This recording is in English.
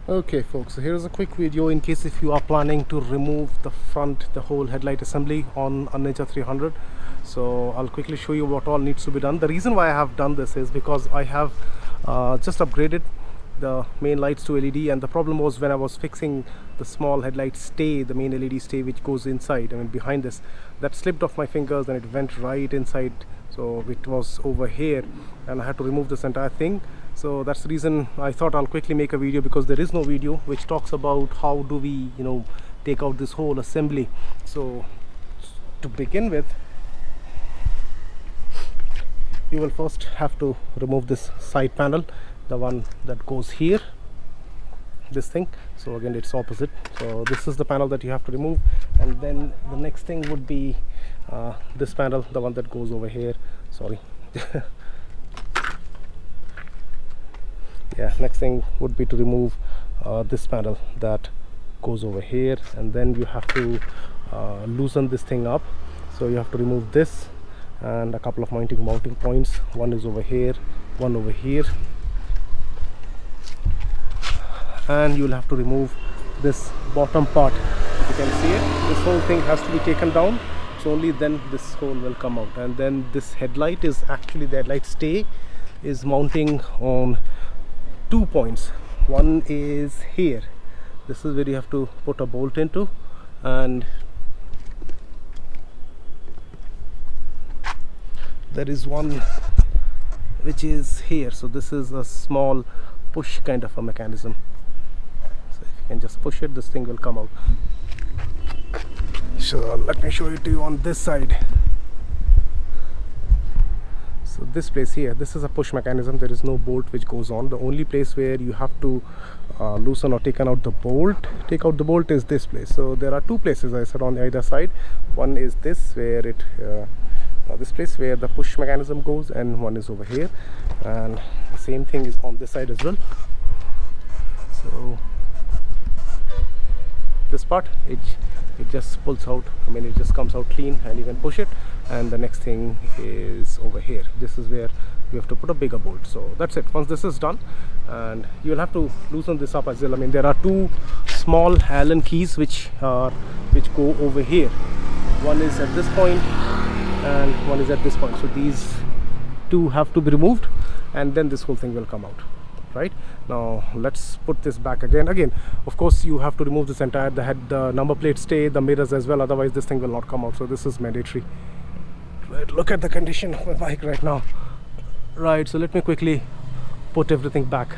Okay folks, so here's a quick video in case if you are planning to remove the whole headlight assembly on a Ninja 300. So I'll quickly show you what all needs to be done. The reason why I have done this is because I have just upgraded the main lights to LED, and the problem was when I was fixing the small headlight stay, the main LED stay which goes inside, I mean behind this, that slipped off my fingers and it went right inside. So it was over here and I had to remove this entire thing. So that's the reason I thought I'll quickly make a video, because there is no video which talks about how do we take out this whole assembly. So to begin with, you will first have to remove this side panel, the one that goes here, this thing. So again, it's opposite. So this is the panel that you have to remove, and then the next thing would be this panel, the one that goes over here. Sorry. Yeah, next thing would be to remove this panel that goes over here, and then you have to loosen this thing up. So you have to remove this and a couple of mounting points. One is over here, one over here, and you'll have to remove this bottom part. If you can see it, this whole thing has to be taken down, so only then this hole will come out. And then this headlight is actually, the headlight stay is mounting on 2 points. One is here, this is where you have to put a bolt into, and there is one which is here. So this is a small push kind of a mechanism. So if you can just push it, this thing will come out. So let me show it to you on this side. So this place here, this is a push mechanism. There is no bolt which goes on. The only place where you have to loosen or take out the bolt is this place. So there are two places, I said, on either side. One is this, where it this place where the push mechanism goes, and one is over here, and the same thing is on this side as well. So this part, it just pulls out, I mean it just comes out clean, and you can push it. And the next thing is over here. This is where you have to put a bigger bolt. So that's it. Once this is done, and you'll have to loosen this up as well. I mean there are two small Allen keys which go over here. One is at this point and one is at this point. So these two have to be removed, and then this whole thing will come out. Right now, let's put this back again. Of course you have to remove this entire, the number plate stay, the mirrors as well, otherwise this thing will not come out. So this is mandatory. Right, look at the condition of my bike right now. Right, so let me quickly put everything back.